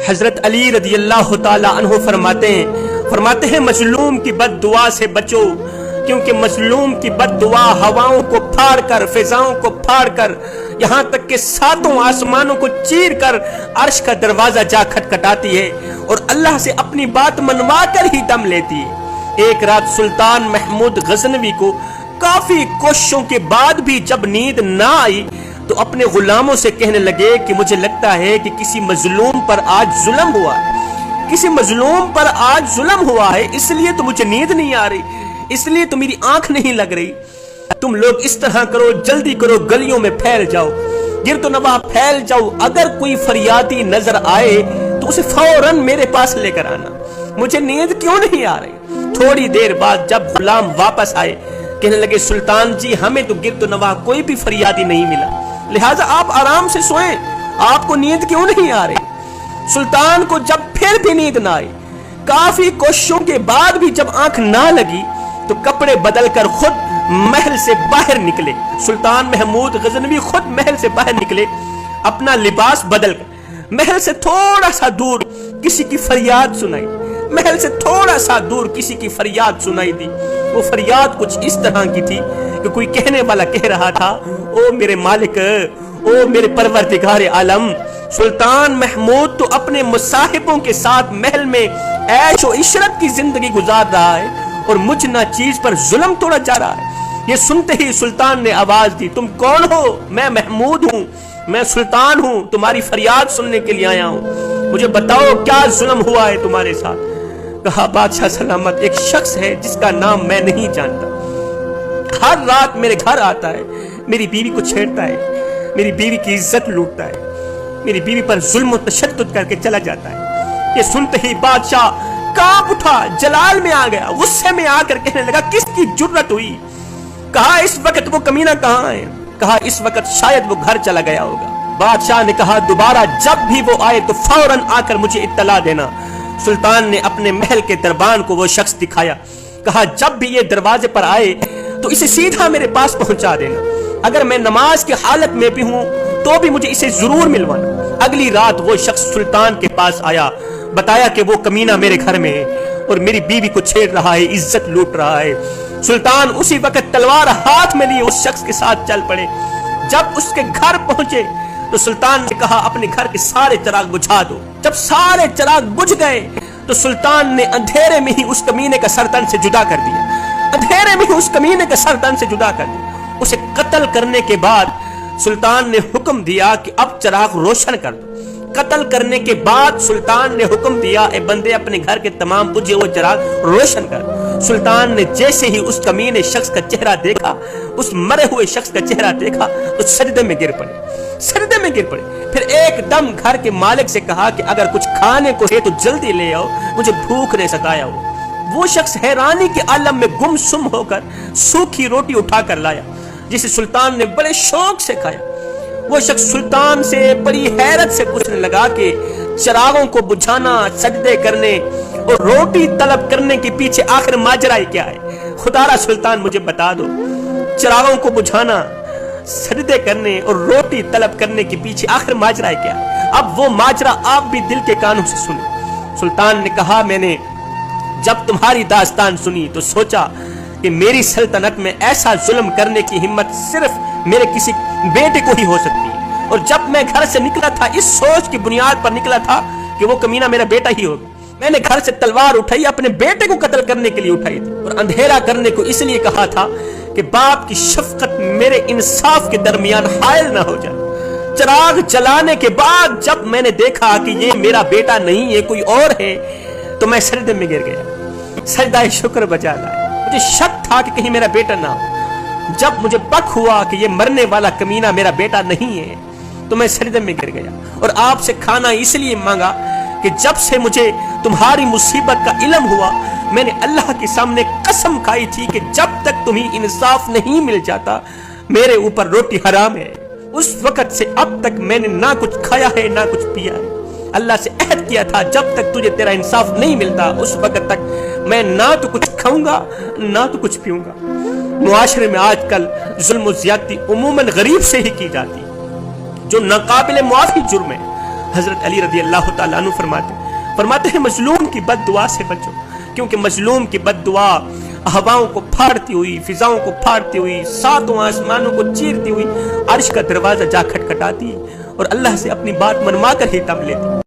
حضرت علی رضی اللہ تعالی عنہ فرماتے ہیں مظلوم کی بد دعا سے بچو، کیونکہ مظلوم کی بد دعا ہواؤں کو پھاڑ کر، فضاؤں کو پھاڑ کر، یہاں تک کہ ساتوں آسمانوں کو چیر کر عرش کا دروازہ جا کھٹکھٹاتی ہے اور اللہ سے اپنی بات منوا کر ہی دم لیتی ہے۔ ایک رات سلطان محمود غزنوی کو کافی کوششوں کے بعد بھی جب نیند نہ آئی تو اپنے غلاموں سے کہنے لگے کہ مجھے لگتا ہے کہ کسی مظلوم پر آج ظلم ہوا ہے، کسی مظلوم پر آج ظلم ہوا ہے، اس لیے تو مجھے نیند نہیں آ رہی، اس لیے تو میری آنکھ نہیں لگ رہی۔ تم لوگ اس طرح کرو، جلدی کرو، گلیوں میں پھیل جاؤ، گرد و نواح پھیل جاؤ، اگر کوئی فریادی نظر آئے تو اسے فوراً میرے پاس لے کر آنا، مجھے نیند کیوں نہیں آ رہی۔ تھوڑی دیر بعد جب غلام واپس آئے کہنے لگے سلطان جی ہمیں تو گرد و نواح کوئی بھی فریادی نہیں ملا، لہٰذا آپ آرام سے سوئیں، آپ کو نیند کیوں نہیں آ رہی۔ سلطان کو جب پھر بھی نیند نہ آئی، کافی کوششوں کے بعد بھی جب آنکھ نہ لگی تو کپڑے بدل کر خود محل سے باہر نکلے۔ سلطان محمود غزنوی خود محل سے باہر نکلے، اپنا لباس بدل کر محل سے تھوڑا سا دور کسی کی فریاد سنائی، محل سے تھوڑا سا دور کسی کی فریاد سنائی دی۔ وہ فریاد کچھ اس طرح کی تھی کہ کوئی کہنے والا کہہ رہا تھا، او میرے مالک، او میرے پروردگار عالم، سلطان محمود تو اپنے مصاحبوں کے ساتھ محل میں عیش و عشرت کی زندگی گزار رہا ہے اور مجھ ناچیز پر ظلم توڑا جا رہا ہے۔ یہ سنتے ہی سلطان نے آواز دی، تم کون ہو؟ میں محمود ہوں، میں سلطان ہوں، تمہاری فریاد سننے کے لیے آیا ہوں، مجھے بتاؤ کیا ظلم ہوا ہے تمہارے ساتھ۔ کہا بادشاہ سلامت ایک شخص ہے جس کا نام میں نہیں جانتا، ہر رات میرے گھر آتا ہے، میری بیوی کو چھیڑتا ہے، میری بیوی کی عزت لوٹتا ہے، میری بیوی پر ظلم و تشدد کر کے چلا جاتا ہے۔ یہ سنتے ہی بادشاہ کانپ اٹھا، جلال میں آ گیا، غصے میں آ کر کہنے لگا کس کی جرت ہوئی؟ کہا اس وقت وہ کمینہ کہاں ہے؟ کہا اس وقت شاید وہ گھر چلا گیا ہوگا۔ بادشاہ نے کہا دوبارہ جب بھی وہ آئے تو فوراً آ کر مجھے اطلاع دینا۔ سلطان نے اپنے محل کے دربان کو وہ شخص دکھایا، کہا جب بھی یہ دروازے پر آئے تو اسے سیدھا میرے پاس پہنچا دینا، اگر میں نماز کی حالت میں بھی ہوں تو بھی مجھے اسے ضرور ملوانا۔ اگلی رات وہ شخص سلطان کے پاس آیا، بتایا کہ وہ کمینہ میرے گھر میں ہے اور میری بیوی کو چھیڑ رہا ہے، عزت لوٹ رہا ہے۔ سلطان اسی وقت تلوار ہاتھ میں لیے اس شخص کے ساتھ چل پڑے۔ جب اس کے گھر پہنچے تو سلطان نے کہا اپنے گھر کے سارے چراغ بجھا دو۔ جب سارے چراغ بجھ گئے تو سلطان نے اندھیرے میں ہی اس کمینے کا سر تن سے جدا کر دیا، اندھیرے میں ہی اس کمینے کا سر تن سے جدا کر دیا۔ اسے قتل کرنے کے بعد سلطان نے حکم دیا کہ اب چراغ روشن کر دو۔ قتل کرنے کے بعد سلطان نے حکم دیا اے بندے اپنے گھر کے تمام بجھے ہوئے چراغ روشن کر۔ سلطان نے جیسے ہی اس کمینے شخص کا چہرہ دیکھا، اس مرے ہوئے شخص کا چہرہ دیکھا تو سجدے میں گر پڑے، سجدے میں گر پڑے۔ پھر ایک دم گھر کے مالک سے کہا کہ اگر کچھ کھانے کو ہے تو جلدی لے آؤ، مجھے بھوک نے ستایا ہو۔ وہ شخص حیرانی کے عالم میں گم سم ہو کر سوکھی روٹی اٹھا کر لایا، جسے سلطان نے بڑے شوق سے کھایا۔ وہ شخص سلطان سے بڑی حیرت سے پوچھنے لگا کہ چراغوں کو بجھانا، سجدے کرنے اور روٹی طلب کرنے کے پیچھے آخر ماجرا کیا ہے؟ خدا را سلطان مجھے بتا دو، چراغوں کو بجھانا، سجدے کرنے اور روٹی طلب کرنے کے پیچھے آخر ماجرا کیا ہے؟ اب وہ ماجرا آپ بھی دل کے کانوں سے سنیں۔ سلطان نے کہا میں نے جب تمہاری داستان سنی تو سوچا کہ میری سلطنت میں ایسا ظلم کرنے کی ہمت صرف میرے کسی بیٹے کو ہی ہو سکتی ہے، اور جب میں گھر سے نکلا تھا اس سوچ کی بنیاد پر نکلا تھا کہ وہ کمینہ میرا بیٹا ہی ہوگا۔ میں نے گھر سے تلوار اٹھائی، اپنے بیٹے کو قتل کرنے کے لیے اٹھائی تھی، اور اندھیرا کرنے کو اس لیے کہا تھا کہ باپ کی شفقت میرے انصاف کے درمیان حائل نہ ہو جائے۔ چراغ جلانے کے بعد جب میں نے دیکھا کہ یہ میرا بیٹا نہیں ہے، کوئی اور ہے، تو میں سجدے میں گر گیا، سجدہ شکر بجا لایا۔ مجھے شک تھا کہ کہیں میرا بیٹا نہ ہو۔ جب مجھے پک ہوا کہ یہ مرنے والا کمینہ میرا بیٹا نہیں ہے تو میں سجدے میں گر گیا، اور آپ سے کھانا اس لیے مانگا کہ جب سے مجھے تمہاری مصیبت کا علم ہوا میں نے اللہ کے سامنے قسم کھائی تھی کہ جب تک تمہیں انصاف نہیں مل جاتا میرے اوپر روٹی حرام ہے۔ اس وقت سے اب تک میں نے نہ کچھ کھایا ہے نہ کچھ پیا ہے۔ اللہ سے عہد کیا تھا جب تک تجھے تیرا انصاف نہیں ملتا اس وقت تک میں نہ تو کچھ کھاؤں گا نہ تو کچھ پیوں گا۔ معاشرے میں آج کل ظلم و زیادتی عموماً غریب سے ہی کی جاتی جو ناقابل معافی جرم ہے۔ حضرت علی رضی اللہ تعالیٰ عنہ فرماتے ہیں مظلوم کی بد دعا سے بچو، کیونکہ مظلوم کی بد دعا ہواؤں کو پھاڑتی ہوئی، فضاؤں کو پھاڑتی ہوئی، ساتوں آسمانوں کو چیرتی ہوئی عرش کا دروازہ جا کھٹکھٹاتی اور اللہ سے اپنی بات منوا کر ہی دم لیتی۔